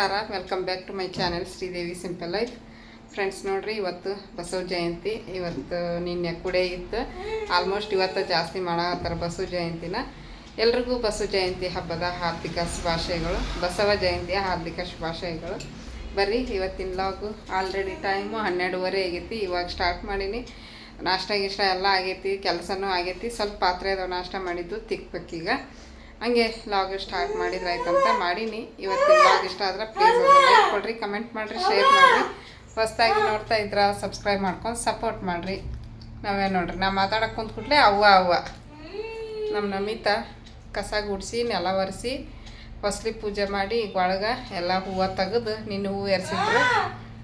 ನಮಸ್ಕಾರ, welcome back to my channel Sridevi simple life. Friends ನೋಡ್ರಿ, ಇವತ್ತು ಬಸವ ಜಯಂತಿ. ಇವತ್ತು ನಿನ್ನೆ ಕುಡೆ ಇತ್ತು. ಆಲ್ಮೋಸ್ಟ್ ಇವತ್ತು ಜಾಸ್ತಿ ಮಾಡಾಕತ್ತಾರೆ ಬಸವ ಜಯಂತಿನ. ಎಲ್ರಿಗೂ ಬಸವ ಜಯಂತಿ ಹಬ್ಬದ ಹಾರ್ದಿಕ ಶುಭಾಶಯಗಳು. ಬಸವ ಜಯಂತಿಯ ಹಾರ್ದಿಕ ಶುಭಾಶಯಗಳು. ಬರ್ರಿ, ಇವತ್ತಿನ ಲಾಗು ಆಲ್ರೆಡಿ ಟೈಮು 12:30 ಆಗೈತಿ. ಇವಾಗ ಸ್ಟಾರ್ಟ್ ಮಾಡೀನಿ. ನಾಷ್ಟ ಎಲ್ಲ ಆಗೈತಿ, ಕೆಲಸನೂ ಆಗೈತಿ. ಸ್ವಲ್ಪ ಪಾತ್ರೆ ಅದಾವ, ನಾಷ್ಟ ಮಾಡಿದ್ದು ತಿಕ್ಬೇಕೀಗ. ಹಂಗೆ ಲಾಗ್ ಸ್ಟಾರ್ಟ್ ಮಾಡಿದ್ರಾಯ್ತಂತ ಮಾಡೀನಿ. ಇವತ್ತಿನ ಲಾಗ್ ಇಷ್ಟ ಆದ್ರೆ ಪ್ಲೀಸ್ ಲೈಕ್ ಕೊಡ್ರಿ, ಕಮೆಂಟ್ ಮಾಡಿರಿ, ಶೇರ್ ಮಾಡಿರಿ. ಹೊಸ್ದಾಗಿ ನೋಡ್ತಾ ಇದ್ರೆ ಸಬ್ಸ್ಕ್ರೈಬ್ ಮಾಡ್ಕೊಂಡು ಸಪೋರ್ಟ್ ಮಾಡಿರಿ. ನಾವೇ ನೋಡ್ರಿ, ನಾ ಮಾತಾಡೋಕೆ ಕುಂತ್ಬಿಟ್ಲೆ ಅವ್ವ ನಮ್ಮ ನಮಿತಾ ಕಸ ಗುಡಿಸಿ ನೆಲ ಒರೆಸಿ ಹೊಸ್ಲಿ ಪೂಜೆ ಮಾಡಿ ಈಗ ಒಳಗೆ ಎಲ್ಲ ಹೂವು ತೆಗೆದು, ನಿನ್ನ ಹೂವು ಎರ್ಸಿದ್ರು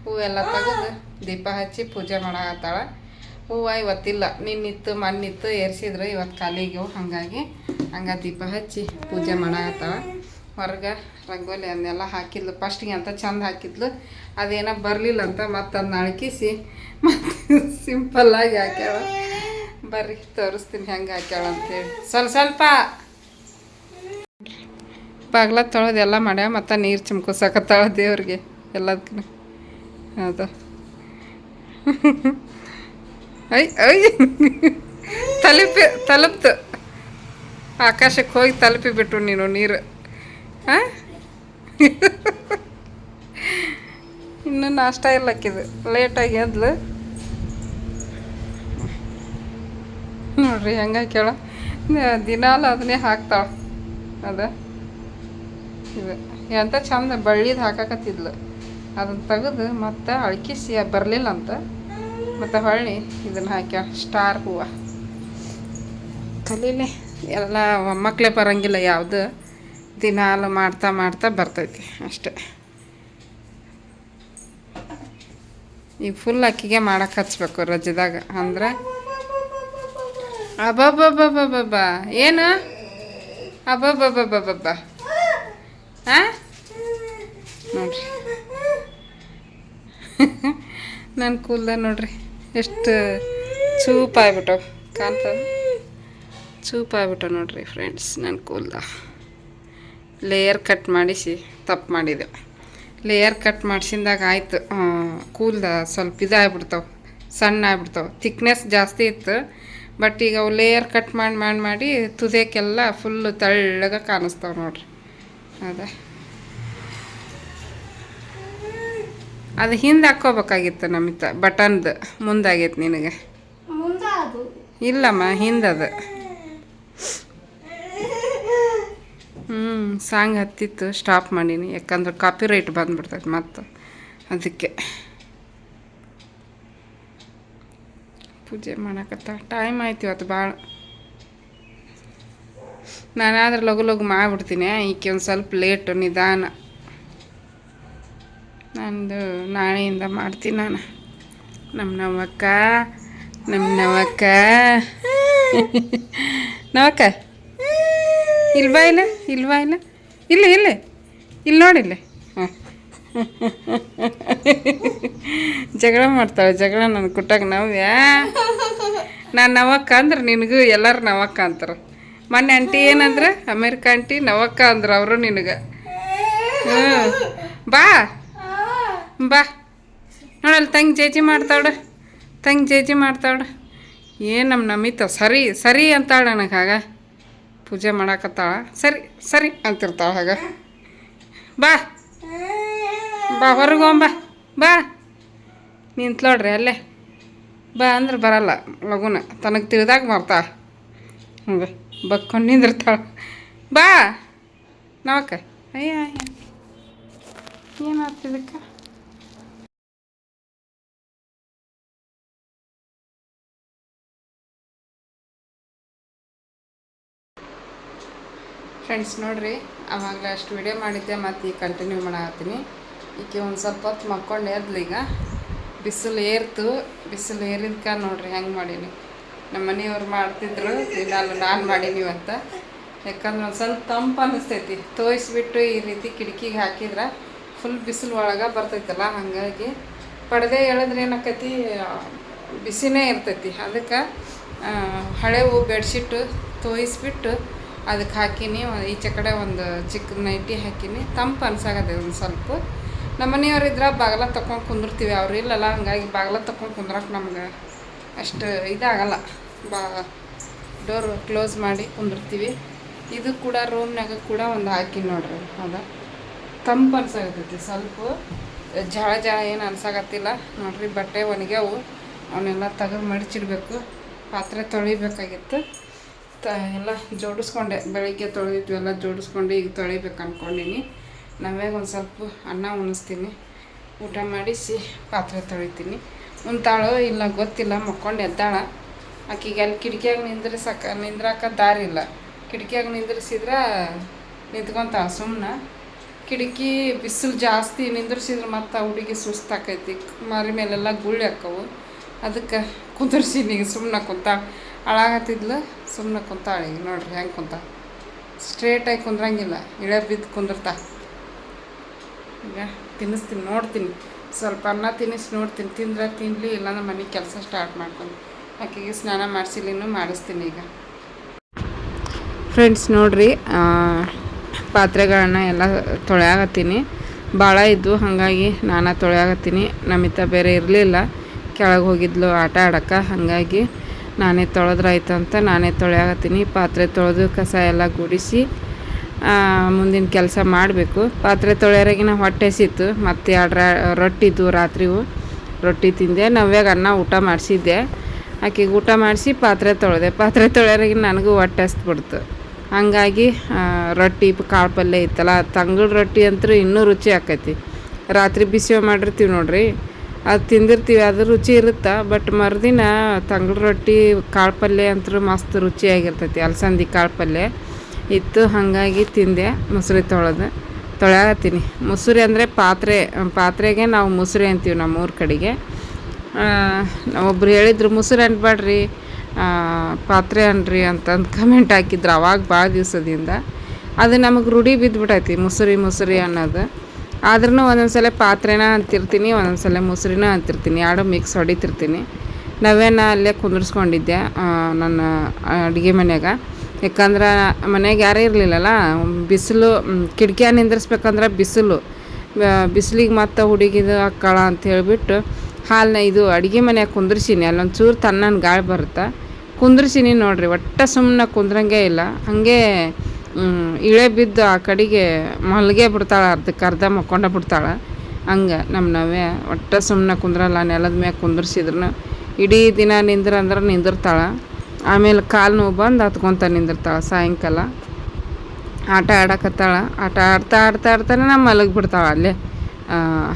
ಹೂವೆಲ್ಲ ತೆಗೆದು ದೀಪ ಹಚ್ಚಿ ಪೂಜೆ ಮಾಡಾಕತ್ತಾಳ. ಹೂವು ಇವತ್ತಿಲ್ಲ, ನಿನ್ನಿತ್ತು ಮಣ್ಣಿತ್ತು ಎರ್ಸಿದ್ರು, ಇವತ್ತು ಖಾಲಿಗೆ ಹಂಗಾಗಿ ದೀಪ ಹಚ್ಚಿ ಪೂಜೆ ಮಾಡಾಕತ್ತಾವ. ಹೊರಗೆ ರಂಗೋಲಿ ಅದನ್ನೆಲ್ಲ ಹಾಕಿದ್ಲು. ಫಸ್ಟಿಗೆ ಅಂತ ಚಂದ ಹಾಕಿದ್ಲು, ಅದೇನೋ ಬರಲಿಲ್ಲ ಅಂತ ಮತ್ತೆ ಅದನ್ನ ಅಳ್ಕಿಸಿ ಮತ್ತು ಸಿಂಪಲ್ಲಾಗಿ ಹಾಕ್ಯಾಳ. ಬರ್ರಿ ತೋರಿಸ್ತೀನಿ ಹೆಂಗೆ ಹಾಕ್ಯಾಳ ಅಂತೇಳಿ. ಸ್ವಲ್ಪ ಬಾಗ್ಲ ತೊಳೆದು ಎಲ್ಲ ಮಾಡ್ಯಾವ. ಮತ್ತು ನೀರು ಚಿಮ್ಕೋಸಕತ್ತಾಳ ದೇವ್ರಿಗೆ ಎಲ್ಲದಕ್ಕೂ. ಹೌದು, ಐ ತಲುಪ್ತು ಆಕಾಶಕ್ಕೆ ಹೋಗಿ ತಲುಪಿಬಿಟ್ರು ನೀನು ನೀರು. ಹಾಂ, ಇನ್ನೂ ನಾಷ್ಟ ಇಲ್ಲಕ್ಕಿದು, ಲೇಟಾಗಿ ಎದ್ಲು ನೋಡ್ರಿ ಹೆಂಗೆ ಹಾಕ್ಯಾಳ. ದಿನಾಲು ಅದನ್ನೇ ಹಾಕ್ತಾಳೆ. ಅದ ಇದು ಎಂತ ಚಂದ ಬಳ್ಳಿದು ಹಾಕಾಕತ್ತಿದ್ಲು. ಅದನ್ನು ತೆಗೆದು ಮತ್ತು ಅಳ್ಕಿಸಿ ಬರಲಿಲ್ಲ ಅಂತ ಮತ್ತು ಹೊಳ್ಳಿ ಇದನ್ನು ಹಾಕ್ಯಾಳ. ಸ್ಟಾರ್ ಹೂವು ಕಲೀಲೆ ಎಲ್ಲ ಒಮ್ಮಕ್ಕಳೇ ಬರೋಂಗಿಲ್ಲ, ಯಾವುದು ದಿನಾಲು ಮಾಡ್ತಾ ಬರ್ತೈತಿ ಅಷ್ಟೆ. ಈಗ ಫುಲ್ ಅಕ್ಕಿಗೆ ಮಾಡಕ್ಕೆ ಹಚ್ಬೇಕು ರಜದಾಗ. ಅಂದ್ರೆ ಅಬ್ಬಬ್ಬಬ್ಬಬ್ಬಬ್ಬ ಏನು ಅಬ್ಬಬ್ಬಬ್ಬಬ್ಬಬ್ಬ ಹಾಂ ನೋಡ್ರಿ ನನ್ನ ಕೂಲ್ದ ನೋಡ್ರಿ ಎಷ್ಟು ಚೂಪಾಗ್ಬಿಟ್ಟವು, ಕಾಣ್ತವೆ ಚೂಪಾಗ್ಬಿಟ್ಟವು ನೋಡ್ರಿ ಫ್ರೆಂಡ್ಸ್. ನನ್ನ ಕೂಲ್ದ ಲೇಯರ್ ಕಟ್ ಮಾಡಿಸಿ ತಪ್ಪು ಮಾಡಿದೆ. ಲೇಯರ್ ಕಟ್ ಮಾಡಿಸಿದಾಗ ಆಯ್ತು, ಕೂಲ್ದ ಸ್ವಲ್ಪ ಇದಾಗ್ಬಿಡ್ತಾವೆ, ಸಣ್ಣ ಆಗ್ಬಿಡ್ತಾವೆ. ಥಿಕ್ನೆಸ್ ಜಾಸ್ತಿ ಇತ್ತು, ಬಟ್ ಈಗ ಅವು ಲೇಯರ್ ಕಟ್ ಮಾಡಿ ತುದಿಯಕ್ಕೆಲ್ಲ ಫುಲ್ಲು ತೆಳ್ಳಗೆ ಕಾಣಿಸ್ತಾವೆ ನೋಡ್ರಿ. ಅದು ಹಿಂದೆ ಹಾಕ್ಕೋಬೇಕಾಗಿತ್ತು ನಮಿತ, ಬಟನ್ದು ಮುಂದಾಗೈತೆ ನಿನಗೆ. ಇಲ್ಲಮ್ಮ, ಹಿಂದದು. ಸಾಂಗ್ ಹತ್ತಿತ್ತು, ಸ್ಟಾಪ್ ಮಾಡೀನಿ. ಯಾಕಂದ್ರೆ ಕಾಪಿ ರೈಟ್ ಬಂದ್ಬಿಡ್ತೈತೆ ಮತ್ತು ಅದಕ್ಕೆ. ಪೂಜೆ ಮಾಡಕತ್ತ ಟೈಮ್ ಆಯ್ತು ಇವತ್ತು ಭಾಳ. ನಾನಾದ್ರೆ ಲಘು ಮಾಡಿಬಿಡ್ತೀನಿ. ಈಕೆ ಒಂದು ಸ್ವಲ್ಪ ಲೇಟು, ನಿಧಾನ. ನಂದು ನಾಳೆಯಿಂದ ಮಾಡ್ತೀನಿ ನಾನು. ನಮ್ಮ ನವಕ್ಕ ಇಲ್ವಾ ಇಲ್ಲ ಇಲ್ಲಿ ನೋಡಿಲ್ಲ. ಹಾಂ ಜಗಳ ಮಾಡ್ತಾಳೆ, ಜಗಳ ನನ್ನ ಕುಟ್ಟಾಗ ನವ್ಯಾ. ನಾನು ನವಕ್ಕ ಅಂದ್ರೆ ನಿನಗೂ ಎಲ್ಲರೂ ನವಕ್ಕ ಅಂತಾರೆ. ಮೊನ್ನೆ ಆಂಟಿ ಏನಂದ್ರೆ ಅಮೇರಿಕ ಆಂಟಿ ನವಕ್ಕ ಅಂದ್ರೆ ಅವರು ನಿನಗೆ. ಬಾ ನೋಡಲ್ಲ, ತಂಗಿ ಜೇಜಿ ಮಾಡ್ತಾವಡ. ಏನು ನಮ್ಮ ನಮಿತ ಸರಿ ಅಂತಾಳ ನನಗೆ. ಆಗ ಪೂಜೆ ಮಾಡಾಕತ್ತಾಳ, ಸರಿ ಅಂತಿರ್ತಾಳೆ. ಆಗ ಬಾ ಹೊರಗೋಂಬಾ ನಿಂತ್ಲೋಡ್ರಿ ಅಲ್ಲೇ. ಬಾ ಅಂದ್ರೆ ಬರಲ್ಲ ಲಗುನ, ತನಗೆ ತಿಳಿದಾಗ ಮಾಡ್ತಾಳ. ಹಂಗೆ ಬಕ್ಕೊಂಡು ನಿಂದಿರ್ತಾಳೆ. ಬಾ ನವಕ್ಕ. ಅಯ್ಯ ಏನಾಗ್ತಿದಕ್ಕ. ಫ್ರೆಂಡ್ಸ್ ನೋಡ್ರಿ, ಆವಾಗಲೇ ಅಷ್ಟು ವಿಡಿಯೋ ಮಾಡಿದ್ದೆ, ಮತ್ತು ಈಗ ಕಂಟಿನ್ಯೂ ಮಾಡತ್ತೀನಿ. ಈಕೆ ಒಂದು ಸ್ವಲ್ಪ ಹೊತ್ತು ಮಕ್ಕೊಂಡು ಎದ್ಲು. ಈಗ ಬಿಸಿಲು ಏರಿದ್ಕ ನೋಡ್ರಿ ಹೆಂಗೆ ಮಾಡೀನಿ. ನಮ್ಮ ಮನೆಯವ್ರು ಮಾಡ್ತಿದ್ರು, ನಾನು ಮಾಡೀನಿ ಇವತ್ತು. ಯಾಕಂದ್ರೆ ಒಂದು ಸ್ವಲ್ಪ ತಂಪು ಅನ್ನಿಸ್ತೈತಿ. ತೋಯಿಸ್ಬಿಟ್ಟು ಈ ರೀತಿ ಕಿಟಕಿಗೆ ಹಾಕಿದ್ರೆ ಫುಲ್ ಬಿಸಿಲು ಒಳಗೆ ಬರ್ತೈತಲ್ಲ, ಹಾಗಾಗಿ ಪಡೆದೇ ಹೇಳಿದ್ರೆ ಏನಾಕೈತಿ, ಬಿಸಿನೇ ಇರ್ತೈತಿ. ಅದಕ್ಕೆ ಹಳೆವು ಬೆಡ್ಶೀಟು ತೋಯಿಸ್ಬಿಟ್ಟು ಅದಕ್ಕೆ ಹಾಕೀನಿ. ಈಚೆ ಕಡೆ ಒಂದು ಚಿಕ್ಕ ನೈಟಿ ಹಾಕೀನಿ. ತಂಪು ಅನ್ಸಾಗತ್ತೆ ಒಂದು ಸ್ವಲ್ಪ. ನಮ್ಮ ಮನೆಯವ್ರಿದ್ರೆ ಬಾಗಿಲ ತಗೊಂಡು ಕುಂದಿರ್ತೀವಿ, ಅವ್ರು ಇಲ್ಲಲ್ಲ, ಹಂಗಾಗಿ ಬಾಗಿಲ ತಗೊಂಡು ಕುಂದ್ರಕ್ಕೆ ನಮ್ಗೆ ಅಷ್ಟು ಇದಾಗಲ್ಲ. ಡೋರ್ ಕ್ಲೋಸ್ ಮಾಡಿ ಕುಂದಿರ್ತೀವಿ. ಇದು ಕೂಡ ರೂಮ್ನಾಗ ಕೂಡ ಒಂದು ಹಾಕಿ ನೋಡ್ರಿ. ಹೌದಾ, ತಂಪು ಅನ್ಸಾಗತ್ತೈತಿ ಸ್ವಲ್ಪ. ಜಳ ಏನು ಅನ್ಸಾಗತ್ತಿಲ್ಲ ನೋಡ್ರಿ. ಬಟ್ಟೆ ಒಣಗ್ಯಾವು, ಅವನ್ನೆಲ್ಲ ತೆಗೆದು ಮಡಿಚಿಡ್ಬೇಕು. ಪಾತ್ರೆ ತೊಳಿಬೇಕಾಗಿತ್ತು. ಎಲ್ಲ ಜೋಡಿಸ್ಕೊಂಡೆ. ಬೆಳಿಗ್ಗೆ ತೊಳೆದಿದ್ವಿ ಎಲ್ಲ ಜೋಡಿಸ್ಕೊಂಡು ಈಗ ತೊಳಿಬೇಕು ಅಂದ್ಕೊಂಡೀನಿ. ನಾವ್ಯಾಗ ಒಂದು ಸ್ವಲ್ಪ ಅನ್ನ ಉಣಿಸ್ತೀನಿ, ಊಟ ಮಾಡಿಸಿ ಪಾತ್ರೆ ತೊಳಿತೀನಿ. ಉಣ್ತಾಳೋ ಇಲ್ಲ ಗೊತ್ತಿಲ್ಲ, ಮಕ್ಕೊಂಡು ಎದ್ದಾಳ. ಆಕಿಗೆ ಅಲ್ಲಿ ಕಿಟಕಿಯಾಗ ನಿಂದ್ರಾಕ ದಾರಿ ಇಲ್ಲ. ಕಿಟಕಿಯಾಗ ನಿಂದ್ರಿಸಿದ್ರೆ ನಿಂತ್ಕೊತಾಳೆ ಸುಮ್ಮನೆ. ಕಿಟಕಿ ಬಿಸಿಲು ಜಾಸ್ತಿ ನಿಂದ್ರಿಸಿದ್ರೆ ಮತ್ತು ಹುಡುಗಿ ಸುಸ್ತಾಕೈತಿ, ಮಾರಿ ಮೇಲೆಲ್ಲ ಗುಳ್ಳಿ ಹಾಕವು. ಅದಕ್ಕೆ ಕುಂದರ್ಸೀನಿ. ಈಗ ಸುಮ್ಮನೆ ಕುಂತ ಅಳಾಗತ್ತಿದ್ಲು, ಸುಮ್ಮನೆ ಕುಂತಾಳೆ. ಈಗ ನೋಡ್ರಿ ಹೆಂಗೆ ಕುಂತ. ಸ್ಟ್ರೇಟಾಗಿ ಕುಂದ್ರಂಗಿಲ್ಲ, ಇಳೆ ಬಿದ್ದು ಕುಂದಿರ್ತಾ. ಈಗ ತಿನ್ನಿಸ್ತೀನಿ, ನೋಡ್ತೀನಿ, ಸ್ವಲ್ಪ ಅನ್ನ ತಿನ್ನಿಸಿ ನೋಡ್ತೀನಿ. ತಿಂದ್ರೆ ತಿನ್ನಲಿ, ಇಲ್ಲಾಂದ್ರೆ ಮನೆ ಕೆಲಸ ಸ್ಟಾರ್ಟ್ ಮಾಡ್ಕೊಂಡು ಆಕೆಗೆ ಸ್ನಾನ ಮಾಡಿಸಿಲಿನೂ ಮಾಡಿಸ್ತೀನಿ. ಈಗ ಫ್ರೆಂಡ್ಸ್ ನೋಡ್ರಿ, ಪಾತ್ರೆಗಳನ್ನ ಎಲ್ಲ ತೊಳೆಯಾಗತ್ತೀನಿ. ಭಾಳ ಇದ್ವು, ಹಾಗಾಗಿ ನಾನು ತೊಳೆಯಾಗತ್ತೀನಿ. ನಮಿತ ಬೇರೆ ಇರಲಿಲ್ಲ, ಕೆಳಗೆ ಹೋಗಿದ್ಲು ಆಟ ಆಡೋಕ್ಕೆ. ಹಾಗಾಗಿ ನಾನೇ ತೊಳೆದ್ರಾಯ್ತು ಅಂತ ನಾನೇ ತೊಳೆಯಾಗತ್ತೀನಿ. ಪಾತ್ರೆ ತೊಳೆದು ಕಸ ಎಲ್ಲ ಗುಡಿಸಿ ಮುಂದಿನ ಕೆಲಸ ಮಾಡಬೇಕು. ಪಾತ್ರೆ ತೊಳೆಯೋರಾಗಿನ ಹೊಟ್ಟೆ ಸಿತ್ತು. ಮತ್ತು 2 ರೊಟ್ಟಿ ಇದ್ದು ರಾತ್ರಿವು, ರೊಟ್ಟಿ ತಿಂದೆ. ನವ್ಯಾಗ ಅನ್ನ ಊಟ ಮಾಡಿಸಿದ್ದೆ. ಆಕೆಗೆ ಊಟ ಮಾಡಿಸಿ ಪಾತ್ರೆ ತೊಳೆದೆ. ಪಾತ್ರೆ ತೊಳೆಯೋರಾಗಿನ ನನಗೂ ಹೊಟ್ಟೆ ಹಸ್ಬಿಡ್ತು. ಹಾಗಾಗಿ ರೊಟ್ಟಿ ಕಾಳು ಪಲ್ಯ ಇತ್ತಲ್ಲ, ತಂಗಳು ರೊಟ್ಟಿ ಅಂತೂ ಇನ್ನೂ ರುಚಿ ಆಕೈತಿ. ರಾತ್ರಿ ಬಿಸಿ ಮಾಡಿರ್ತೀವಿ ನೋಡ್ರಿ, ಅದು ತಿಂದಿರ್ತೀವಿ, ಅದು ರುಚಿ ಇರುತ್ತೆ. ಬಟ್ ಮರುದಿನ ತಂಗಳು ರೊಟ್ಟಿ ಕಾಳು ಪಲ್ಯ ಅಂತೂ ಮಸ್ತ್ ರುಚಿಯಾಗಿರ್ತೈತಿ. ಅಲಸಂದಿ ಕಾಳು ಪಲ್ಯ ಇತ್ತು, ಹಾಗಾಗಿ ತಿಂದೆ. ಮುಸುರಿ ತೊಳೆಯಾಗತ್ತೀನಿ. ಮುಸುರಿ ಅಂದರೆ ಪಾತ್ರೆಗೆ ನಾವು ಮುಸುರಿ ಅಂತೀವಿ ನಮ್ಮೂರ ಕಡೆಗೆ. ಒಬ್ರು ಹೇಳಿದ್ರು ಮುಸುರಿ ಅನ್ಬೇಡ್ರಿ, ಪಾತ್ರೆ ಅನ್ರಿ ಅಂತಂದು ಕಮೆಂಟ್ ಹಾಕಿದ್ರು ಅವಾಗ ಭಾಳ ದಿವಸದಿಂದ. ಅದು ನಮಗೆ ರೂಢಿ ಬಿದ್ದುಬಿಟ್ಟೈತಿ ಮುಸುರಿ ಅನ್ನೋದು. ಆದ್ರೂ ಒಂದೊಂದು ಸಲ ಪಾತ್ರೆನ ಅಂತಿರ್ತೀನಿ, ಒಂದೊಂದು ಸಲ ಮುಸುರಿನ ಅಂತಿರ್ತೀನಿ, ಎರಡು ಮಿಕ್ಸ್ ಹೊಡಿತಿರ್ತೀನಿ. ನಾವೇನ ಅಲ್ಲೇ ಕುಂದಿರ್ಸ್ಕೊಂಡಿದ್ದೆ ನನ್ನ ಅಡುಗೆ ಮನೆಯಾಗ. ಯಾಕಂದ್ರೆ ಮನೆಗೆ ಯಾರೂ ಇರಲಿಲ್ಲಲ್ಲ, ಬಿಸಿಲು. ಕಿಟಕಿಯ ನಿಂದಿರ್ಸ್ಬೇಕಂದ್ರೆ ಬಿಸಿಲಿಗೆ ಮತ್ತು ಹುಡುಗಿದು ಅಕ್ಕಳ ಅಂತ ಹೇಳಿಬಿಟ್ಟು ಇದು ಅಡುಗೆ ಮನೆಯಾಗ ಕುಂದ್ರಿಸೀನಿ. ಅಲ್ಲೊಂದು ಚೂರು ತಣ್ಣನ ಗಾಳಿ ಬರುತ್ತೆ, ಕುಂದ್ರಿಸೀನಿ ನೋಡ್ರಿ. ಒಟ್ಟು ಸುಮ್ಮನೆ ಕುಂದ್ರಂಗೆ ಇಲ್ಲ, ಹಾಗೆ ಇಳೆ ಬಿದ್ದು ಆ ಕಡೆಗೆ ಮಲ್ಗೆ ಬಿಡ್ತಾಳೆ, ಅರ್ಧ ಮಕ್ಕೊಂಡ ಬಿಡ್ತಾಳೆ. ಹಂಗೆ ನವ್ಯ ಒಟ್ಟು ಸುಮ್ಮನೆ ಕುಂದ್ರಲ್ಲ. ನೆಲದ ಮ್ಯಾಗ ಕುಂದ್ರಿಸಿದ್ರು ಇಡೀ ದಿನ ನಿಂದಿರ್ತಾಳೆ. ಆಮೇಲೆ ಕಾಲು ನೋವು ಬಂದು ಹತ್ಕೊತ ನಿಂದಿರ್ತಾಳೆ. ಸಾಯಂಕಾಲ ಆಟ ಆಡಕತ್ತಾಳೆ. ಆಟ ಆಡ್ತಾನೆ ನಮ್ಮ ಮಲಗಿ ಬಿಡ್ತಾಳೆ ಅಲ್ಲೇ.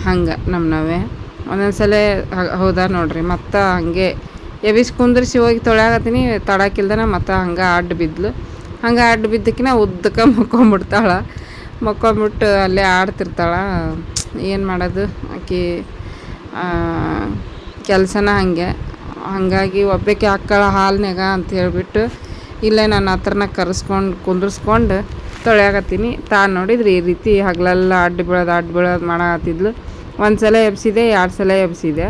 ಹಂಗೆ ನವ್ಯ ಒಂದೊಂದು ಸಲ ಹೌದಾ ನೋಡ್ರಿ. ಮತ್ತು ಹಂಗೆ ಎಬಿಸಿ ಕುಂದ್ರಿಸಿ ಹೋಗಿ ತೊಳೆಯಾಗತ್ತೀನಿ, ತಡಾಕಿಲ್ದನ ಮತ್ತು ಹಂಗೆ ಅಡ್ಡ ಬಿದ್ದಕ್ಕಿನ ಉದ್ದಕ್ಕೆ ಮಕ್ಕೊಂಬಿಟ್ಟು ಅಲ್ಲೇ ಆಡ್ತಿರ್ತಾಳೆ. ಏನು ಮಾಡೋದು, ಆಕೆ ಕೆಲಸನ ಹಾಗಾಗಿ ಒಬ್ಬಾಕೆ ಅಕ್ಕಳ ಹಾಲ್ನಾಗ ಅಂತ ಹೇಳ್ಬಿಟ್ಟು ಇಲ್ಲೇ ನನ್ನ ಹತ್ರನ ಕುಂದ್ರಿಸ್ಕೊಂಡು ತೊಳೆಯಾಗತ್ತೀನಿ. ನೋಡಿದ್ರಿ ಈ ರೀತಿ ಹಗಲೆಲ್ಲ ಅಡ್ಡ ಬೀಳೋದು ಮಾಡತ್ತಿದ್ಲು. 1 ಸಲ ಎಬ್ಸಿದೆ, 2 ಸಲ ಎಬ್ಸಿದೆ.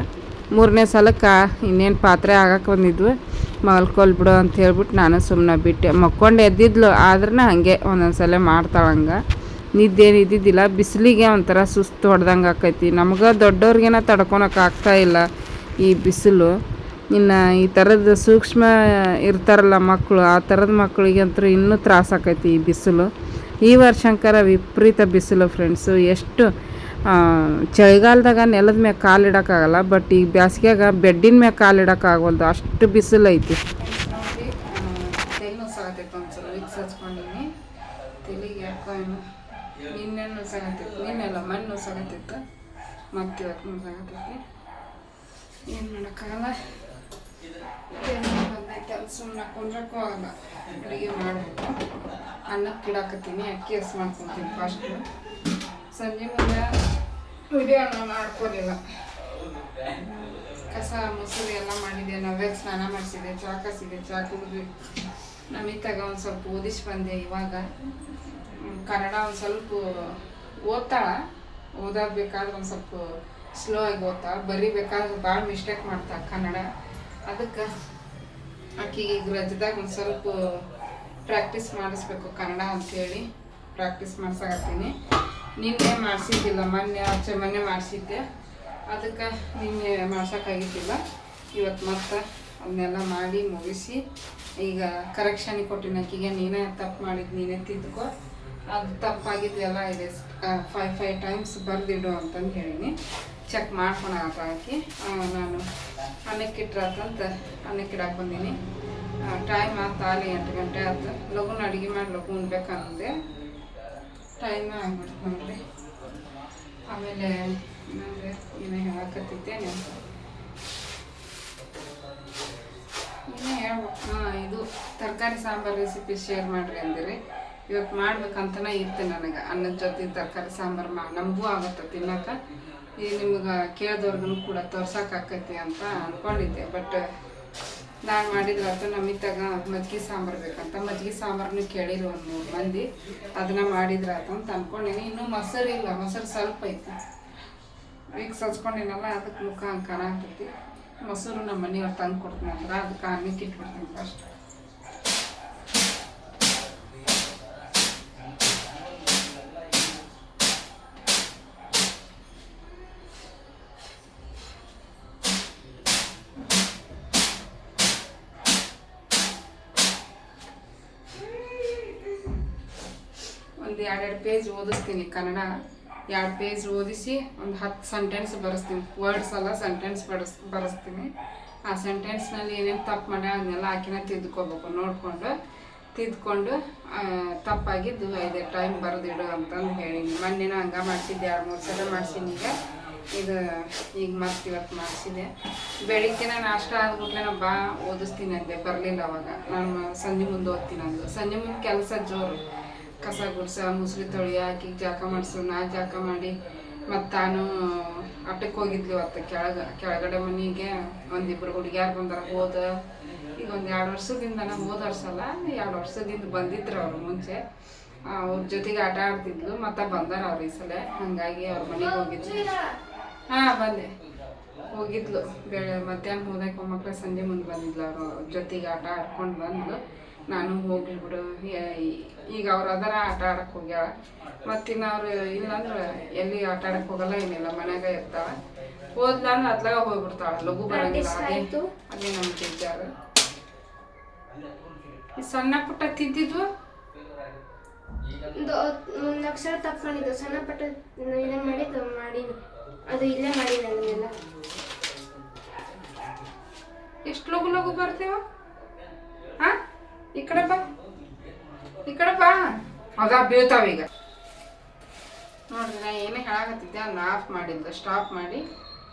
3ನೇ ಸಲಕ್ಕೆ ಇನ್ನೇನು ಪಾತ್ರೆ ಆಗಕ್ಕೆ ಬಂದಿದ್ವು, ಮಲ್ಕೊಲ್ ಬಿಡು ಅಂತ ಹೇಳ್ಬಿಟ್ಟು ನಾನು ಸುಮ್ಮನೆ ಬಿಟ್ಟೆ. ಮಕ್ಕೊಂಡು ಎದ್ದಿದ್ಲು, ಆದ್ರೂ ಹಾಗೆ ಒಂದೊಂದು ಸಲ ಮಾಡ್ತಾಳೆ. ಹಂಗೆ ನಿದ್ದೇನು ಇದ್ದಿದ್ದಿಲ್ಲ. ಬಿಸಿಲಿಗೆ ಒಂಥರ ಸುಸ್ತು ಹೊಡೆದಂಗೆ ಆಕೈತಿ. ನಮ್ಗೆ ದೊಡ್ಡವ್ರಿಗೇನ ತಡ್ಕೊಳಕ್ಕೆ ಆಗ್ತಾಯಿಲ್ಲ ಈ ಬಿಸಿಲು. ಇನ್ನು ಈ ಥರದ ಸೂಕ್ಷ್ಮ ಇರ್ತಾರಲ್ಲ ಮಕ್ಕಳು, ಆ ಥರದ ಮಕ್ಕಳಿಗಂತೂ ಇನ್ನೂ ತ್ರಾಸ ಆಕೈತಿ ಈ ಬಿಸಿಲು. ಈ ವರ್ಷಂಕರ ವಿಪರೀತ ಬಿಸಿಲು ಫ್ರೆಂಡ್ಸು. ಎಷ್ಟು ಚಳಿಗಾಲದಾಗ ನೆಲದ ಮ್ಯಾಗ ಕಾಲು ಇಡೋಕ್ಕಾಗಲ್ಲ, ಬಟ್ ಈಗ ಬ್ಯಾಸಿಗ್ಯಾಗ ಬೆಡ್ಡಿನ ಮ್ಯಾಗ ಕಾಲು ಇಡೋಕ್ಕಾಗಲ್ದು, ಅಷ್ಟು ಬಿಸಿಲು ಐತಿ. ನೋಡಿ ತಲೆ ನುಸಾಗತ್ತೈತೆ. ಒಂದ್ಸಲ ವಿಕ್ಸ್ ಹಚ್ಕೊಂಡಿನಿ ತಲೆಗೆ. ಯಾಕೋ ಏನು ನಿನ್ನೆ ನುಸಾಗತ್ತಿತ್ತು, ನಿನ್ನೆಲ್ಲ ಮಣ್ಣು ನುಸಾಗತ್ತಿತ್ತು, ಮತ್ತು ಇವತ್ತು ನುಸಾಗತ್ತೈತಿ. ಏನು ಮಾಡೋಕ್ಕಾಗಲ್ಲ, ಬಂದೈತೆ ಅಲ್ಲಿ ಸುಮ್ಮನೆ ಕುಂದ್ರಕ್ಕೂ ಆಗಲ್ಲ. ಅಡುಗೆ ಮಾಡಬೇಕು. ಅನ್ನಕ್ಕೆ ಇಡಾಕತ್ತೀನಿ, ಅಕ್ಕಿ ಹಸಿ ಮಾಡ್ಕೊತೀನಿ ಫಸ್ಟು. ಸಂಜೆ ಮುಂದೆ ವಿಡಿಯೋ ಮಾಡ್ಕೊಲಿಲ್ಲ. ಕಸ ಮೊಸರು ಎಲ್ಲ ಮಾಡಿದೆ. ನವ್ಯಾಗ ಸ್ನಾನ ಮಾಡಿಸಿದೆ, ಚಹಾ ಕಾಸಿದೆ, ಚಹಾ ಕುಡಿದ್ವಿ. ನಮಿತಾಗ ಒಂದು ಸ್ವಲ್ಪ ಓದಿಸಿ ಬಂದೆ. ಇವಾಗ ಕನ್ನಡ ಒಂದು ಸ್ವಲ್ಪ ಓದಬೇಕಾದ್ರೆ ಒಂದು ಸ್ವಲ್ಪ ಸ್ಲೋ ಆಗಿ ಓದ್ತಾಳೆ. ಬರೀಬೇಕಾದ್ರೆ ಭಾಳ ಮಿಸ್ಟೇಕ್ ಮಾಡ್ತಾಳೆ ಕನ್ನಡ. ಅದಕ್ಕೆ ಆಕೆಗೆ ಈಗ ರಜದಾಗ ಒಂದು ಸ್ವಲ್ಪ ಪ್ರಾಕ್ಟೀಸ್ ಮಾಡಿಸ್ಬೇಕು ಕನ್ನಡ ಅಂಥೇಳಿ ಪ್ರಾಕ್ಟೀಸ್ ಮಾಡ್ಸಕತ್ತೀನಿ. ನಿನ್ನೆ ಮಾಡಿಸಿದ್ದಿಲ್ಲ, ಮೊನ್ನೆ ಮಾಡಿಸಿದ್ದೆ, ಅದಕ್ಕೆ ನಿನ್ನೆ ಮಾಡ್ಸೋಕ್ಕಾಗಿದ್ದಿಲ್ಲ. ಇವತ್ತು ಮತ್ತೆ ಅದನ್ನೆಲ್ಲ ಮಾಡಿ ಮುಗಿಸಿ ಈಗ ಕರೆಕ್ಷನಿಗೆ ಕೊಟ್ಟಿನ ಆಕಿಗೆ, ನೀನೇ ತಪ್ಪು ಮಾಡಿದ್ದು ನೀನೇ ತಿದ್ದುಕೋ, ಅದು ತಪ್ಪಾಗಿದ್ದೆಲ್ಲ ಇದೆ 5 ಟೈಮ್ಸ್ ಬರೆದಿಡು ಅಂತಂದು ಹೇಳೀನಿ. ಚೆಕ್ ಮಾಡ್ಕೊಳಕ ಹಾಕಿ ನಾನು ಅನ್ನಕ್ಕಿಟ್ರಾತಂತ ಅನ್ನಕ್ಕಿಡಕ್ಕೆ ಬಂದೀನಿ. ಟೈಮ್ ಆಯ್ತು, ಅಲ್ಲಿ 8 ಗಂಟೆ ಆಯ್ತು. ಲಘುನ ಅಡುಗೆ ಮಾಡಿ ಲಘು ಉಣ್ಬೇಕಂದೆ ಟೈಮ್ ಆಗ್ಬಿಡ್ತು ನೋಡ್ರಿ. ಆಮೇಲೆ ನನಗೆ ಏನೋ ಹೇಳಕತ್ತಿದ್ದೆ ಇನ್ನೇ ಹೇಳ್ಬೇಕು. ಇದು ತರಕಾರಿ ಸಾಂಬಾರು ರೆಸಿಪಿ ಶೇರ್ ಮಾಡಿರಿ ಅಂದಿರಿ. ಇವತ್ತು ಮಾಡ್ಬೇಕಂತನೇ ಇತ್ತು ನನಗೆ. ಅನ್ನದ ಜೊತೆ ತರಕಾರಿ ಸಾಂಬಾರು ನಮಗೂ ಆಗುತ್ತೆ ತಿನ್ನೋಕೆ. ಈಗ ನಿಮ್ಗೆ ಕೇಳಿದವ್ರಿಗೂ ಕೂಡ ತೋರ್ಸೋಕ್ಕಾಕೈತಿ ಅಂತ ಅಂದ್ಕೊಂಡಿದ್ದೆ. ಬಟ್ ನಾನು ಮಾಡಿದ್ರಾತು ನಮ್ಮಿತ್ತಾಗ ಮಜ್ಜಿಗೆ ಸಾಂಬಾರು ಬೇಕಂತ. ಮಜ್ಜಿಗೆ ಸಾಂಬಾರನ್ನು ಕೇಳಿದ್ರು ಒಂದು 3 ಮಂದಿ, ಅದನ್ನು ಮಾಡಿದ್ರಾತು ಅಂತ ಅಂದ್ಕೊಂಡೀನಿ. ಇನ್ನೂ ಮೊಸರು ಇಲ್ಲ, ಮೊಸರು ಸ್ವಲ್ಪ ಐತಿ. ಈಗ ಸಲ್ಸ್ಕೊಂಡಿನಲ್ಲ, ಅದಕ್ಕೆ ಮುಖ ಕಾಣ ಆಗ್ತೈತಿ. ಮೊಸರು ನಮ್ಮ ಮನೆಯವ್ರು ತಂದು ಕೊಡ್ತೀನಿ ಅಂದ್ರೆ ಅದಕ್ಕೆ ಅನ್ನಕ್ಕೆ ಇಟ್ಬಿಡ್ತೀನಿ ಫಸ್ಟ್. ಒಂದು 2 ಪೇಜ್ ಓದಿಸ್ತೀನಿ ಕನ್ನಡ. 2 ಪೇಜ್ ಓದಿಸಿ ಒಂದು 10 ಸೆಂಟೆನ್ಸ್ ಬರೆಸ್ತೀನಿ. ವರ್ಡ್ಸ್ ಅಲ್ಲ, ಸೆಂಟೆನ್ಸ್ ಬರೆಸ್ತೀನಿ. ಆ ಸೆಂಟೆನ್ಸ್ನಲ್ಲಿ ಏನೇನು ತಪ್ಪು ಮಾಡಿ ಅದನ್ನೆಲ್ಲ ಆಕಿನ ತಿದ್ದುಕೋಬೇಕು. ತಿದ್ದುಕೊಂಡು ತಪ್ಪಾಗಿದ್ದು 5 ಟೈಮ್ ಬರೆದಿಡು ಅಂತಂದು ಹೇಳೀನಿ. ಮೊನ್ನೆನೂ ಹಂಗೆ ಮಾಡಿಸಿದ್ದೆ, 2-3 ಸಲ ಮಾಡಿಸೀನಿ. ಈಗ ಮತ್ತೆ ಇವತ್ತು ಮಾಡಿಸಿದೆ. ಬೆಳಿಗ್ಗೆ ನಾನು ನಾಷ್ಟ ಆದ್ಬಿಟ್ಲೆ ಬಾ ಓದಿಸ್ತೀನಿ ಅಂದೆ, ಬರಲಿಲ್ಲ. ಅವಾಗ ನಾನು ಸಂಜೆ ಮುಂದೆ ಓದ್ತೀನಿ ಅಂದು. ಸಂಜೆ ಮುಂದೆ ಕೆಲಸ ಜೋರು, ಕಸ ಗುಡ್ಸ, ಮುಸ್ಲಿ ತೊಳಿ, ಆಕಿಗೆ ಜಾಕ ಮಾಡಿಸು, ನಾ ಜಾಕ ಮಾಡಿ ಮತ್ತು ತಾನು ಆಟಕ್ಕೆ ಹೋಗಿದ್ಲು. ಅವತ್ತು ಕೆಳಗಡೆ ಮನೆಗೆ ಒಂದಿಬ್ಬರು ಹುಡುಗಿಯಾರು ಬಂದಾರ. ಈಗ ಒಂದು 2 ವರ್ಷದಿಂದ, ಹೋದ ವರ್ಷ ಅಲ್ಲ 2 ವರ್ಷದಿಂದ ಬಂದಿದ್ರು ಅವರು. ಮುಂಚೆ ಅವ್ರ ಜೊತೆಗೆ ಆಟ ಆಡ್ತಿದ್ಲು, ಮತ್ತು ಬಂದಾರ ಅವ್ರು ಈ ಸಲ. ಹಾಗಾಗಿ ಅವ್ರ ಮನೆಗೆ ಹೋಗಿದ್ಲು. ಬಂದೆ, ಹೋಗಿದ್ಲು. ಮಧ್ಯಾಹ್ನ ಹೋದಾಗ ಒಮ್ಮಕ್ಳು ಸಂಜೆ ಮುಂದೆ ಬಂದಿದ್ಲು. ಅವರು ಜೊತೆಗೆ ಆಟ ಆಡ್ಕೊಂಡು ಬಂದ್ಲು. ನಾನು ಹೋಗ್ಲಿ ಬಿಡು, ಈಗ ಅವ್ರು ಅದರ ಆಟ ಆಡಕ್ಕೆ ಹೋಗ್ಯಾಳ. ಮತ್ತಿನ್ನು ಅವ್ರು ಇಲ್ಲಾಂದ್ರೆ ಎಲ್ಲಿ ಆಟ ಆಡಕ್ಕೆ ಹೋಗಲ್ಲ, ಏನಿಲ್ಲ, ಮನ್ಯಾಗ ಇರ್ತಾಳೆ. ಹೋದ್ಲ ಅಂದ್ರೆ ಅತ್ಲಾಗ ಹೋಗ್ಬಿಡ್ತಾಳೆ, ಲಘು ಬರಂಗಿಲ್ಲ. ಅದೇ ನಮ್ಮ ಟೀಚರ್. ಈ ಸಣ್ಣ ಪುಟ್ಟ ತಿದ್ದಿದ್ವು ಒಂದು ಅಕ್ಷರ ತಪ್ಪು ಮಾಡಿದ್ದು, ಸಣ್ಣ ಪುಟ್ಟ ಇಲ್ಲೇ ಮಾಡಿದ್ದು ಮಾಡೀನಿ. ಅದು ಇಲ್ಲೇ ಮಾಡಿಲ್ಲ ಅದನ್ನೆಲ್ಲ. ಎಷ್ಟು ಲಘು ಬರ್ತೀವ? ಈ ಕಡೆ ಬಾ ಅದ ಬೀಳ್ತಾವ. ಈಗ ನೋಡ್ರಿ, ನಾ ಏನೇ ಹೇಳಾಕತ್ತಿದ್ದೆ ಅದನ್ನ ಆಫ್ ಮಾಡಿದ್ದೆ. ಸ್ಟಾಪ್ ಮಾಡಿ